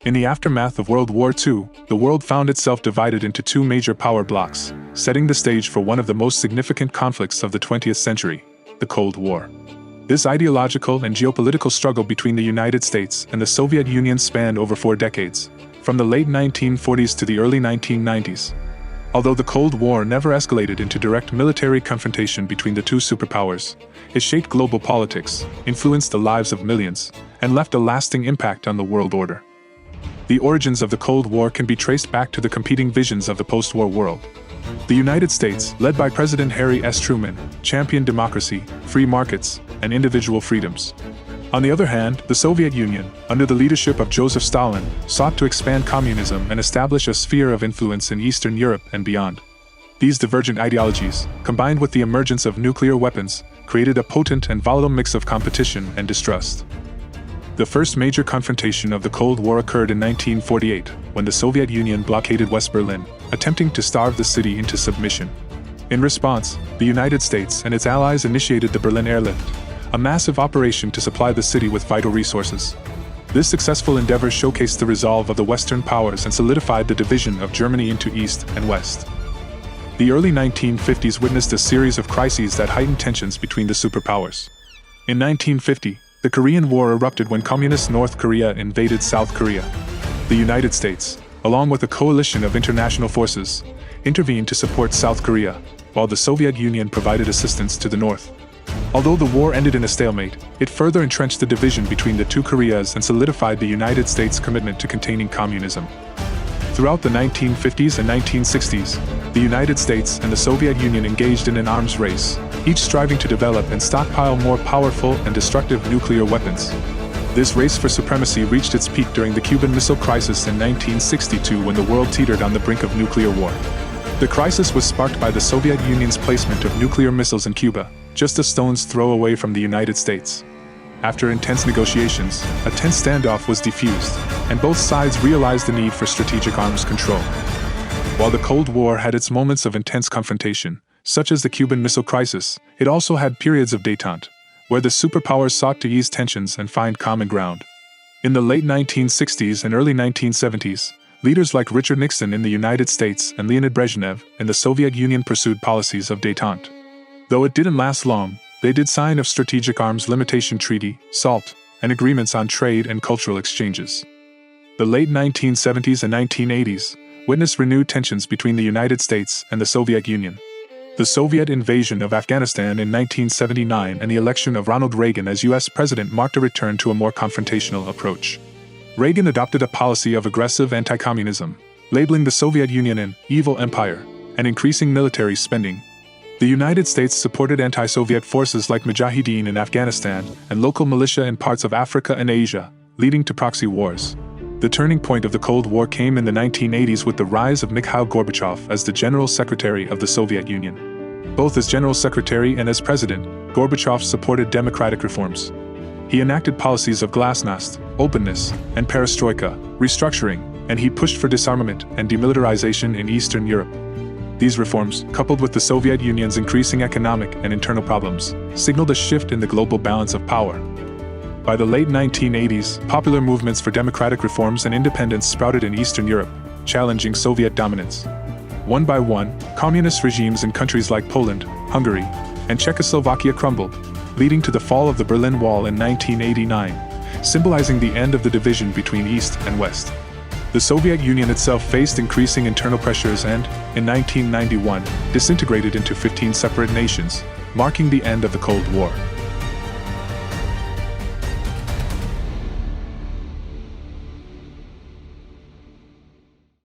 In the aftermath of World War II, the world found itself divided into two major power blocs, setting the stage for one of the most significant conflicts of the 20th century, the Cold War. This ideological and geopolitical struggle between the United States and the Soviet Union spanned over 4 decades, from the late 1940s to the early 1990s. Although the Cold War never escalated into direct military confrontation between the two superpowers, it shaped global politics, influenced the lives of millions, and left a lasting impact on the world order. The origins of the Cold War can be traced back to the competing visions of the post-war world. The United States, led by President Harry S. Truman, championed democracy, free markets, and individual freedoms. On the other hand, the Soviet Union, under the leadership of Joseph Stalin, sought to expand communism and establish a sphere of influence in Eastern Europe and beyond. These divergent ideologies, combined with the emergence of nuclear weapons, created a potent and volatile mix of competition and distrust. The first major confrontation of the Cold War occurred in 1948, when the Soviet Union blockaded West Berlin, attempting to starve the city into submission. In response, the United States and its allies initiated the Berlin Airlift, a massive operation to supply the city with vital resources. This successful endeavor showcased the resolve of the Western powers and solidified the division of Germany into East and West. The early 1950s witnessed a series of crises that heightened tensions between the superpowers. In 1950, the Korean War erupted when Communist North Korea invaded South Korea. The United States, along with a coalition of international forces, intervened to support South Korea, while the Soviet Union provided assistance to the North. Although the war ended in a stalemate, it further entrenched the division between the two Koreas and solidified the United States' commitment to containing communism. Throughout the 1950s and 1960s, the United States and the Soviet Union engaged in an arms race, each striving to develop and stockpile more powerful and destructive nuclear weapons. This race for supremacy reached its peak during the Cuban Missile Crisis in 1962 when the world teetered on the brink of nuclear war. The crisis was sparked by the Soviet Union's placement of nuclear missiles in Cuba, just a stone's throw away from the United States. After intense negotiations, a tense standoff was defused, and both sides realized the need for strategic arms control. While the Cold War had its moments of intense confrontation, such as the Cuban Missile Crisis, it also had periods of détente, where the superpowers sought to ease tensions and find common ground. In the late 1960s and early 1970s, leaders like Richard Nixon in the United States and Leonid Brezhnev in the Soviet Union pursued policies of détente. Though it didn't last long, they did sign a Strategic Arms Limitation Treaty, SALT, and agreements on trade and cultural exchanges. The late 1970s and 1980s witnessed renewed tensions between the United States and the Soviet Union. The Soviet invasion of Afghanistan in 1979 and the election of Ronald Reagan as U.S. President marked a return to a more confrontational approach. Reagan adopted a policy of aggressive anti-communism, labeling the Soviet Union an evil empire, and increasing military spending. The United States supported anti-Soviet forces like Mujahideen in Afghanistan and local militia in parts of Africa and Asia, leading to proxy wars. The turning point of the Cold War came in the 1980s with the rise of Mikhail Gorbachev as the General Secretary of the Soviet Union. Both as General Secretary and as President, Gorbachev supported democratic reforms. He enacted policies of glasnost, openness, and perestroika, restructuring, and he pushed for disarmament and demilitarization in Eastern Europe. These reforms, coupled with the Soviet Union's increasing economic and internal problems, signaled a shift in the global balance of power. By the late 1980s, popular movements for democratic reforms and independence sprouted in Eastern Europe, challenging Soviet dominance. One by one, communist regimes in countries like Poland, Hungary, and Czechoslovakia crumbled, leading to the fall of the Berlin Wall in 1989, symbolizing the end of the division between East and West. The Soviet Union itself faced increasing internal pressures and, in 1991, disintegrated into 15 separate nations, marking the end of the Cold War.